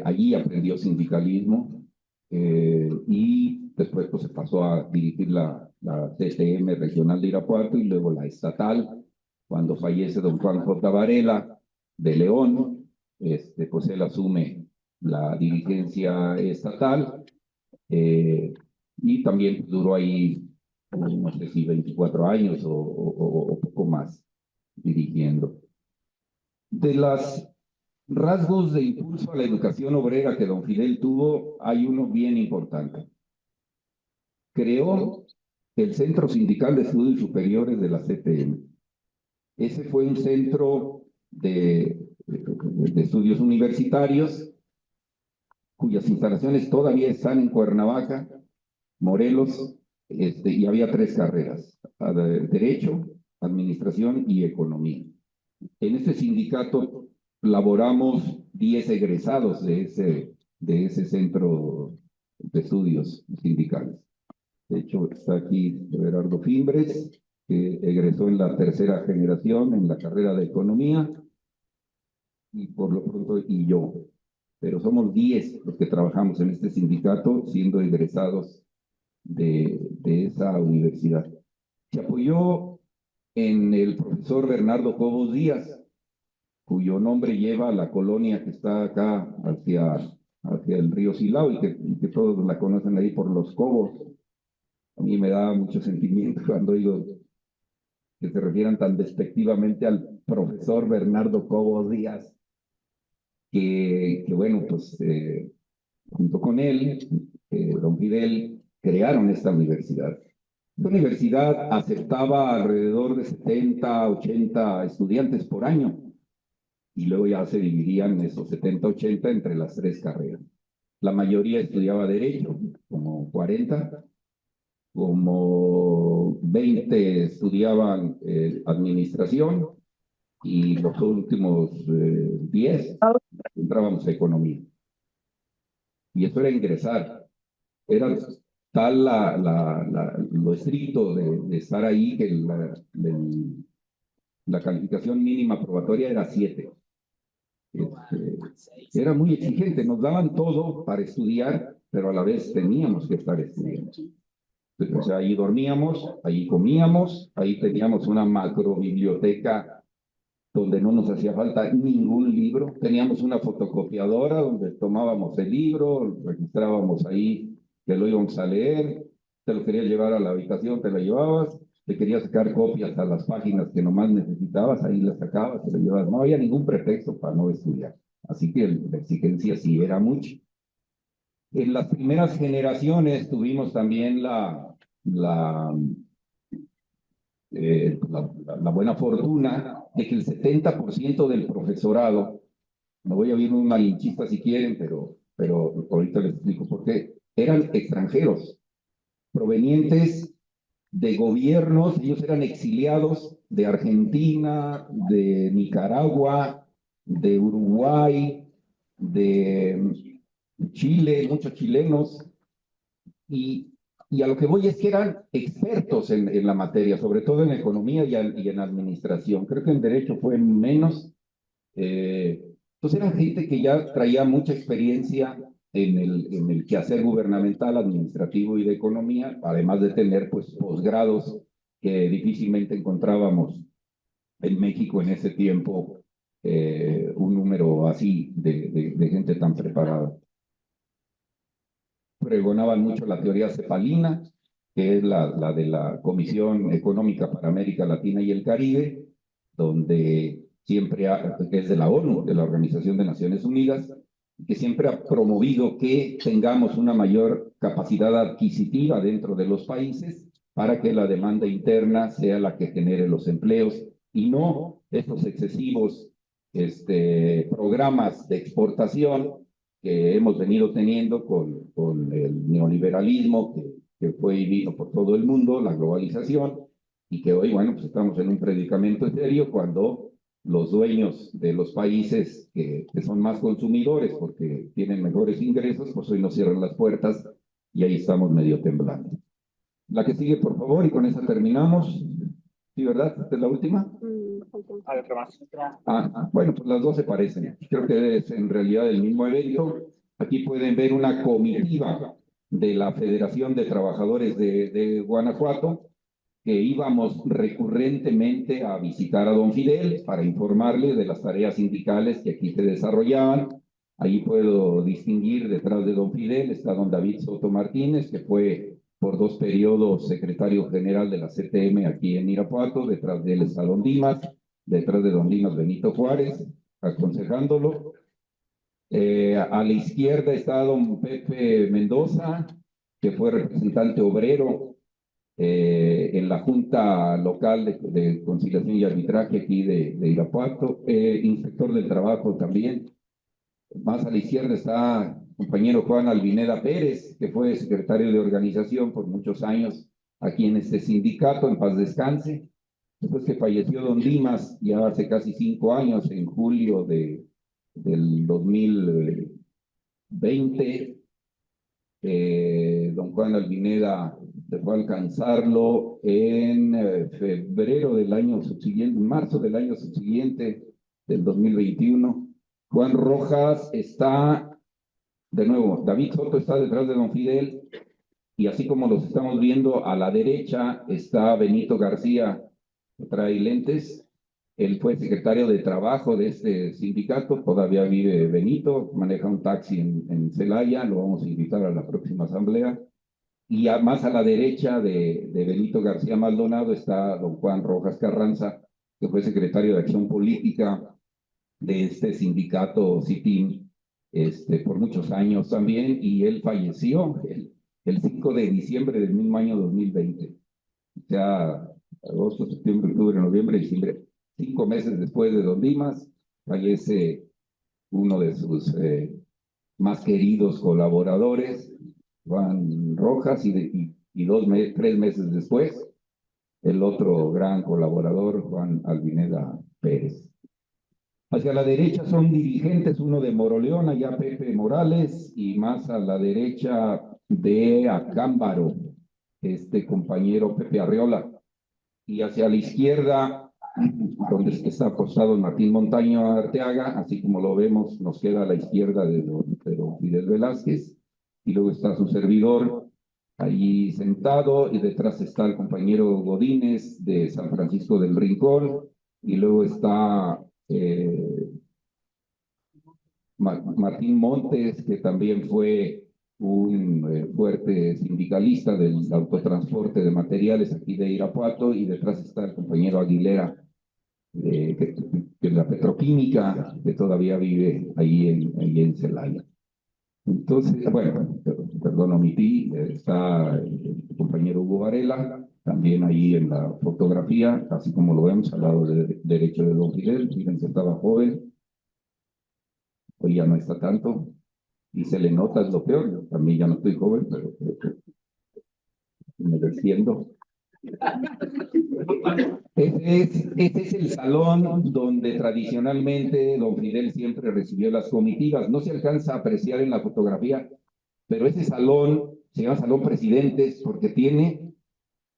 Allí aprendió sindicalismo y después pues, se pasó a dirigir la CTM regional de Irapuato y luego la estatal. Cuando fallece don Juan J. Varela de León, pues él asume la dirigencia estatal y también duró ahí no sé si 24 años o poco más dirigiendo. De los rasgos de impulso a la educación obrera que don Fidel tuvo, hay uno bien importante. Creó el Centro Sindical de Estudios Superiores de la CTM. Ese fue un centro de estudios universitarios cuyas instalaciones todavía están en Cuernavaca, Morelos, y había 3 carreras, Derecho, Administración y Economía. En este sindicato laboramos 10 egresados de ese centro de estudios sindicales. De hecho, está aquí Gerardo Fimbres, que egresó en la 3ª generación en la carrera de Economía, y por lo pronto, y yo. Pero somos 10 los que trabajamos en este sindicato, siendo egresados de esa universidad. Se apoyó en el profesor Bernardo Cobos Díaz, cuyo nombre lleva la colonia que está acá hacia el río Silao y que todos la conocen ahí por los Cobos. A mí me da mucho sentimiento cuando digo que se refieran tan despectivamente al profesor Bernardo Cobos Díaz, que bueno, pues junto con él, don Fidel, crearon esta universidad. La universidad aceptaba alrededor de 70, 80 estudiantes por año y luego ya se dividían esos 70, 80 entre las 3 carreras. La mayoría estudiaba Derecho, como 40, como 20 estudiaban Administración y los últimos 10 entrábamos a Economía. Y eso era ingresar. Era tal lo estricto de estar ahí que la calificación mínima probatoria era 7. Era muy exigente, nos daban todo para estudiar, pero a la vez teníamos que estar estudiando. O sea, ahí dormíamos, ahí comíamos, ahí teníamos una macro biblioteca donde no nos hacía falta ningún libro. Teníamos una fotocopiadora donde tomábamos el libro, registrábamos ahí que lo íbamos a leer, te lo querías llevar a la habitación, te la llevabas, te querías sacar copias a las páginas que nomás necesitabas, ahí las sacabas, te las llevabas. No había ningún pretexto para no estudiar. Así que la exigencia sí era mucho. En las primeras generaciones tuvimos también la buena fortuna de que el 70% del profesorado, me voy a ver un malinchista si quieren, pero ahorita les explico por qué, eran extranjeros, provenientes de gobiernos, ellos eran exiliados de Argentina, de Nicaragua, de Uruguay, de Chile, muchos chilenos, y a lo que voy es que eran expertos en la materia, sobre todo en economía y en administración. Creo que en derecho fue menos. Entonces eran gente que ya traía mucha experiencia en el quehacer gubernamental, administrativo y de economía, además de tener pues posgrados que difícilmente encontrábamos en México en ese tiempo, un número así de gente tan preparada. Pregonaban mucho la teoría cepalina, que es la de la Comisión Económica para América Latina y el Caribe, donde siempre que es de la ONU, de la Organización de Naciones Unidas, que siempre ha promovido que tengamos una mayor capacidad adquisitiva dentro de los países para que la demanda interna sea la que genere los empleos y no estos excesivos programas de exportación que hemos venido teniendo con el neoliberalismo que fue y vino por todo el mundo, la globalización, y que hoy, bueno, pues estamos en un predicamento serio cuando los dueños de los países que son más consumidores porque tienen mejores ingresos, pues hoy nos cierran las puertas y ahí estamos medio temblando. La que sigue, por favor, y con esa terminamos. ¿Sí, verdad? ¿Esta es la última? Hay otra más. Bueno, pues las dos se parecen. Creo que es en realidad el mismo evento. Aquí pueden ver una comitiva de la Federación de Trabajadores de Guanajuato, que íbamos recurrentemente a visitar a don Fidel para informarle de las tareas sindicales que aquí se desarrollaban. Ahí puedo distinguir, detrás de don Fidel está don David Soto Martínez, que fue por 2 periodos secretario general de la CTM aquí en Irapuato. Detrás de él está don Dimas, detrás de don Dimas Benito Juárez, aconsejándolo. A la izquierda está don Pepe Mendoza, que fue representante obrero en la Junta Local de Conciliación y Arbitraje aquí de Irapuato, inspector del trabajo también. Más a la izquierda está el compañero Juan Albineda Pérez, que fue secretario de organización por muchos años aquí en este sindicato, en paz descanse. Después que falleció don Dimas, ya hace casi 5 años, en julio del 2020, don Juan Albineda se fue a alcanzarlo en febrero del año subsiguiente, marzo del año subsiguiente, del 2021. Juan Rojas está, de nuevo, David Soto está detrás de don Fidel, y así como los estamos viendo, a la derecha está Benito García, que trae lentes. Él fue secretario de trabajo de este sindicato, todavía vive Benito, maneja un taxi en Celaya, lo vamos a invitar a la próxima asamblea. Y más a la derecha de Benito García Maldonado está don Juan Rojas Carranza, que fue secretario de Acción Política de este sindicato CITIM por muchos años también, y él falleció el 5 de diciembre del mismo año 2020. O sea, agosto, septiembre, octubre, noviembre, diciembre. 5 meses después de don Dimas, fallece uno de sus más queridos colaboradores, Juan Rojas, y 3 meses después, el otro gran colaborador, Juan Albineda Pérez. Hacia la derecha son dirigentes, uno de Moroleón, allá Pepe Morales, y más a la derecha de Acámbaro, compañero Pepe Arriola. Y hacia la izquierda, donde está apostado Martín Montaño Arteaga, así como lo vemos, nos queda a la izquierda de don Fidel Velázquez, y luego está su servidor, allí sentado, y detrás está el compañero Godínez de San Francisco del Rincón, y luego está Martín Montes, que también fue un fuerte sindicalista del autotransporte de materiales aquí de Irapuato, y detrás está el compañero Aguilera, que es la petroquímica, que todavía vive ahí en Celaya. Entonces, bueno, perdón, omití, está el compañero Hugo Varela, también ahí en la fotografía, así como lo vemos al lado derecho de don Fidel. Fíjense, estaba joven, hoy ya no está tanto, y se le nota, es lo peor. Yo también ya no estoy joven, pero me defiendo. Este es el salón donde tradicionalmente don Fidel siempre recibió las comitivas. No se alcanza a apreciar en la fotografía, pero ese salón se llama Salón Presidentes porque tiene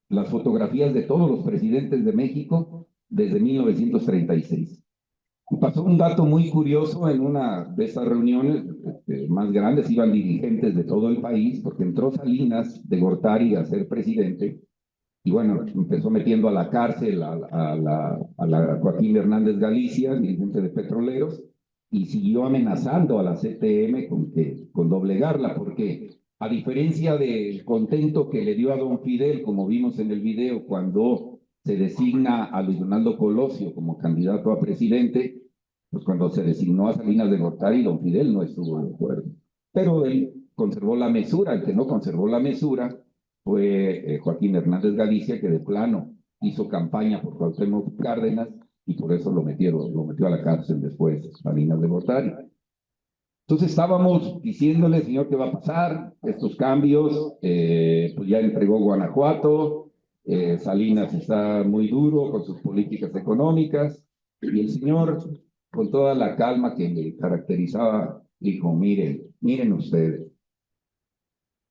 las fotografías de todos los presidentes de México desde 1936. Y pasó un dato muy curioso en una de esas reuniones más grandes, iban dirigentes de todo el país, porque entró Salinas de Gortari a ser presidente, y bueno, empezó metiendo a la cárcel a la Joaquín Hernández Galicia, dirigente de Petroleros, y siguió amenazando a la CTM con doblegarla, porque a diferencia del contento que le dio a don Fidel, como vimos en el video, cuando se designa a Luis Donaldo Colosio como candidato a presidente, pues cuando se designó a Salinas de Gortari, don Fidel no estuvo de acuerdo. Pero él conservó la mesura. El que no conservó la mesura fue Joaquín Hernández Galicia, que de plano hizo campaña por Cuauhtémoc Cárdenas, y por eso lo metió a la cárcel después Salinas de Gortari. Entonces estábamos diciéndole, señor, ¿qué va a pasar? Estos cambios, pues ya entregó Guanajuato, Salinas está muy duro con sus políticas económicas, y el señor, con toda la calma que le caracterizaba, dijo, miren ustedes,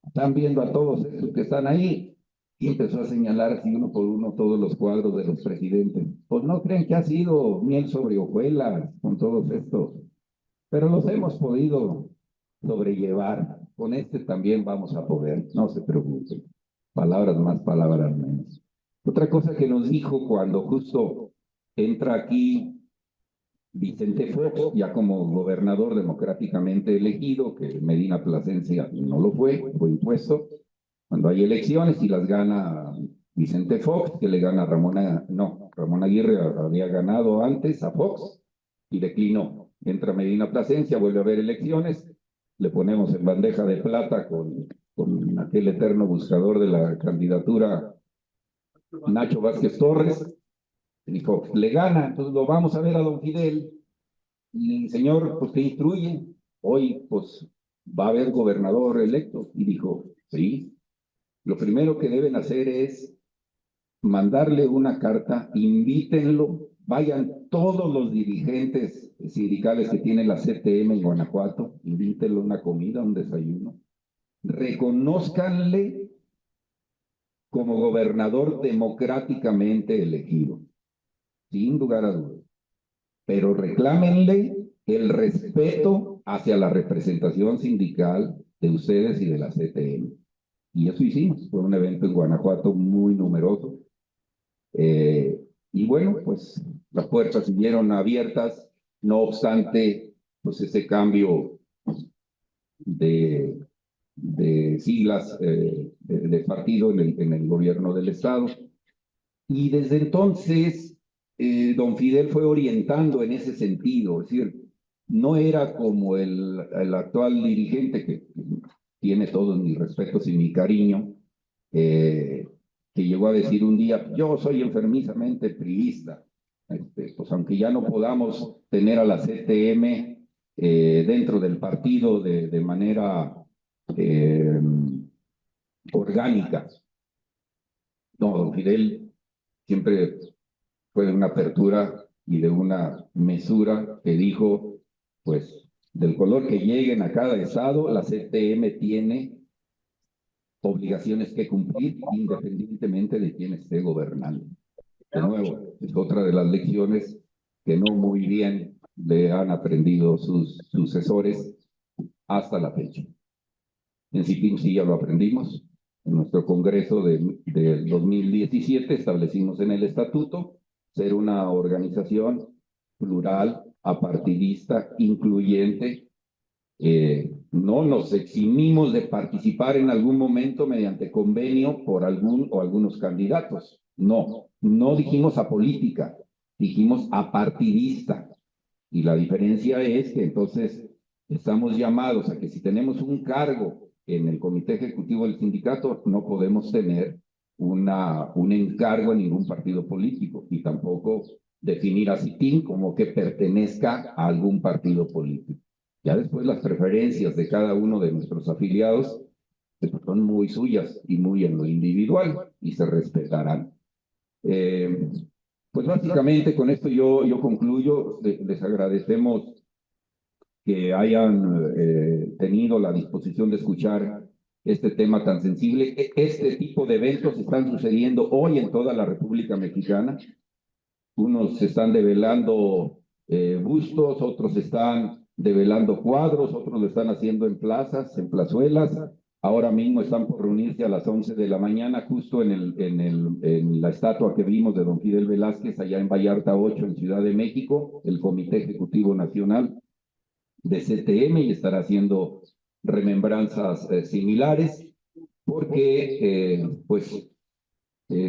están viendo a todos estos que están ahí, y empezó a señalar así uno por uno todos los cuadros de los presidentes. Pues no creen que ha sido miel sobre hojuelas con todos estos, pero los hemos podido sobrellevar. Con este también vamos a poder, no se preocupen. Palabras más, palabras menos. Otra cosa que nos dijo cuando justo entra aquí Vicente Fox, ya como gobernador democráticamente elegido, que Medina Plasencia no lo fue impuesto. Cuando hay elecciones y las gana Vicente Fox, que le gana Ramón Aguirre había ganado antes a Fox y declinó. Entra Medina Plasencia, vuelve a haber elecciones, le ponemos en bandeja de plata con aquel eterno buscador de la candidatura, Nacho Vázquez Torres, y Fox le gana. Entonces lo vamos a ver a don Fidel, y señor, pues que instruye, hoy pues va a haber gobernador electo, y dijo, sí, lo primero que deben hacer es mandarle una carta, invítenlo, vayan todos los dirigentes sindicales que tiene la CTM en Guanajuato, invítenlo a una comida, un desayuno, reconózcanle como gobernador democráticamente elegido, sin lugar a dudas, pero reclámenle el respeto hacia la representación sindical de ustedes y de la CTM. Y eso hicimos, fue un evento en Guanajuato muy numeroso. Y bueno, pues las puertas siguieron abiertas, no obstante, pues ese cambio de siglas de partido en el gobierno del Estado. Y desde entonces, don Fidel fue orientando en ese sentido, es decir, no era como el actual dirigente, que tiene todos mis respetos y mi cariño, que llegó a decir un día, yo soy enfermizamente priista, pues aunque ya no podamos tener a la CTM dentro del partido de manera orgánica. No, don Fidel siempre fue de una apertura y de una mesura que dijo, pues, del color que lleguen a cada estado, la CTM tiene obligaciones que cumplir independientemente de quién esté gobernando. De nuevo, es otra de las lecciones que no muy bien le han aprendido sus sucesores hasta la fecha. En Cipim sí ya lo aprendimos, En nuestro congreso del 2017 establecimos en el estatuto ser una organización plural, apartidista, incluyente. No nos eximimos de participar en algún momento mediante convenio por algún o algunos candidatos. No dijimos apolítica, dijimos apartidista. Y la diferencia es que entonces estamos llamados a que si tenemos un cargo en el comité ejecutivo del sindicato, no podemos tener un encargo en ningún partido político y tampoco definir a CITIN como que pertenezca a algún partido político. Ya después las preferencias de cada uno de nuestros afiliados son muy suyas y muy en lo individual y se respetarán. Pues básicamente con esto yo concluyo. Les agradecemos que hayan tenido la disposición de escuchar este tema tan sensible. Este tipo de eventos están sucediendo hoy en toda la República Mexicana. Unos están develando bustos, otros están develando cuadros, otros lo están haciendo en plazas, en plazuelas. Ahora mismo están por reunirse a las 11 de la mañana, justo en la estatua que vimos de don Fidel Velázquez, allá en Vallarta 8, en Ciudad de México, el Comité Ejecutivo Nacional de CTM, y estará haciendo remembranzas similares, porque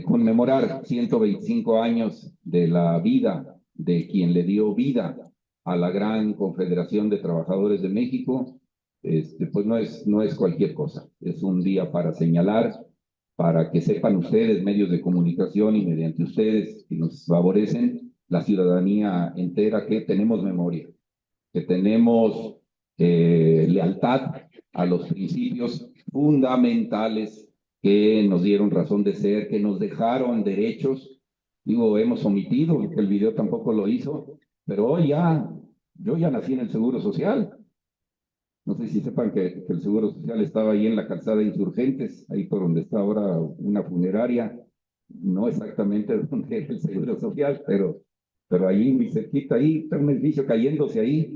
conmemorar 125 años de la vida de quien le dio vida a la gran Confederación de Trabajadores de México, pues no es cualquier cosa. Es un día para señalar, para que sepan ustedes, medios de comunicación, y mediante ustedes que nos favorecen, la ciudadanía entera, que tenemos memoria, que tenemos lealtad a los principios fundamentales que nos dieron razón de ser, que nos dejaron derechos. Digo, hemos omitido, porque el video tampoco lo hizo, pero hoy yo ya nací en el Seguro Social. No sé si sepan que el Seguro Social estaba ahí en la calzada de Insurgentes, ahí por donde está ahora una funeraria, no exactamente donde era el Seguro Social, pero ahí muy cerquita, ahí está un edificio cayéndose ahí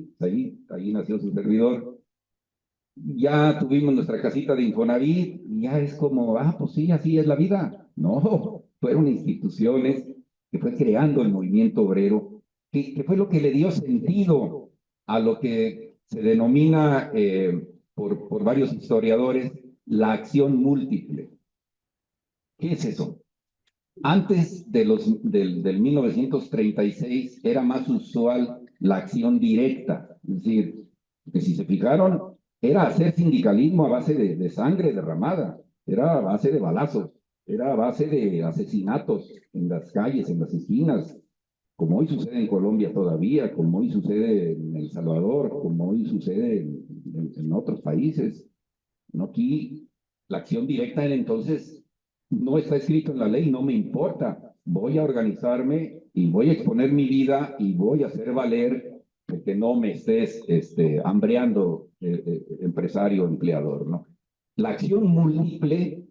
nació su servidor. Ya tuvimos nuestra casita de Infonavit, ya es como, pues sí, así es la vida. No, fueron instituciones que fue creando el movimiento obrero, que fue lo que le dio sentido a lo que se denomina por varios historiadores la acción múltiple. ¿Qué es eso? Antes del 1936 era más usual la acción directa, es decir, que si se fijaron, era hacer sindicalismo a base de sangre derramada, era a base de balazos, era a base de asesinatos en las calles, en las esquinas, como hoy sucede en Colombia todavía, como hoy sucede en El Salvador, como hoy sucede en otros países. No, aquí la acción directa era entonces, no está escrito en la ley, no me importa, voy a organizarme y voy a exponer mi vida y voy a hacer valer que no me estés hambreando, empresario, empleador, ¿no? La acción múltiple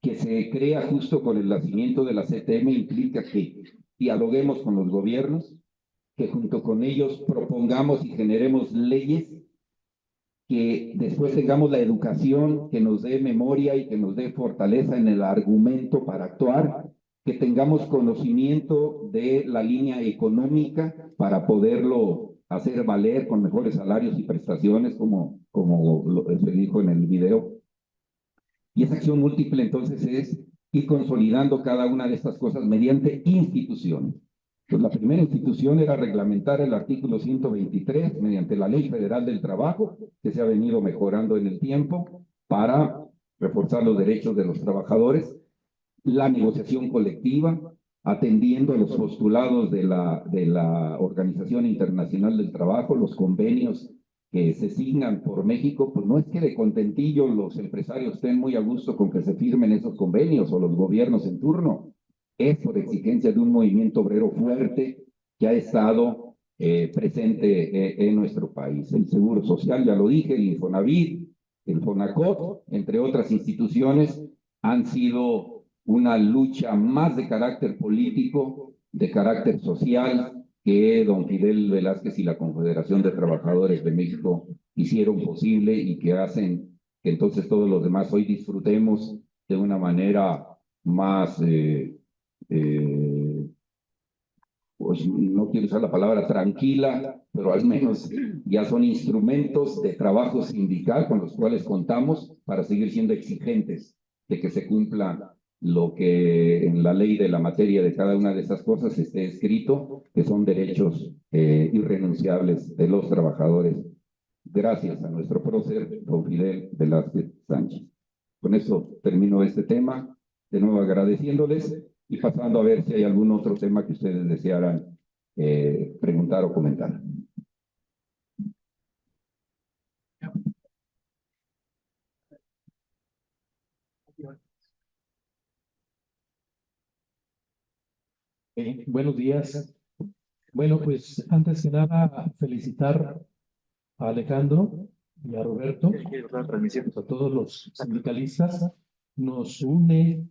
que se crea justo con el nacimiento de la CTM implica que dialoguemos con los gobiernos, que junto con ellos propongamos y generemos leyes, que después tengamos la educación que nos dé memoria y que nos dé fortaleza en el argumento para actuar, que tengamos conocimiento de la línea económica para poderlo hacer valer con mejores salarios y prestaciones, como se dijo en el video. Y esa acción múltiple entonces es ir consolidando cada una de estas cosas mediante instituciones. Pues la primera institución era reglamentar el artículo 123 mediante la Ley Federal del Trabajo, que se ha venido mejorando en el tiempo para reforzar los derechos de los trabajadores, la negociación colectiva, atendiendo a los postulados de la Organización Internacional del Trabajo, los convenios que se signan por México. Pues no es que de contentillo los empresarios estén muy a gusto con que se firmen esos convenios o los gobiernos en turno, es por exigencia de un movimiento obrero fuerte que ha estado presente en nuestro país. El Seguro Social, ya lo dije, el Infonavit, el Fonacot, entre otras instituciones, han sido una lucha más de carácter político, de carácter social, que don Fidel Velázquez y la Confederación de Trabajadores de México hicieron posible y que hacen que entonces todos los demás hoy disfrutemos de una manera más, pues no quiero usar la palabra tranquila, pero al menos ya son instrumentos de trabajo sindical con los cuales contamos para seguir siendo exigentes de que se cumpla lo que en la ley de la materia de cada una de esas cosas esté escrito, que son derechos irrenunciables de los trabajadores. Gracias a nuestro prócer, don Fidel Velázquez Sánchez. Con eso termino este tema, de nuevo agradeciéndoles y pasando a ver si hay algún otro tema que ustedes desearan preguntar o comentar. Buenos días. Bueno, pues antes que nada, felicitar a Alejandro y a Roberto, a todos los sindicalistas. Nos une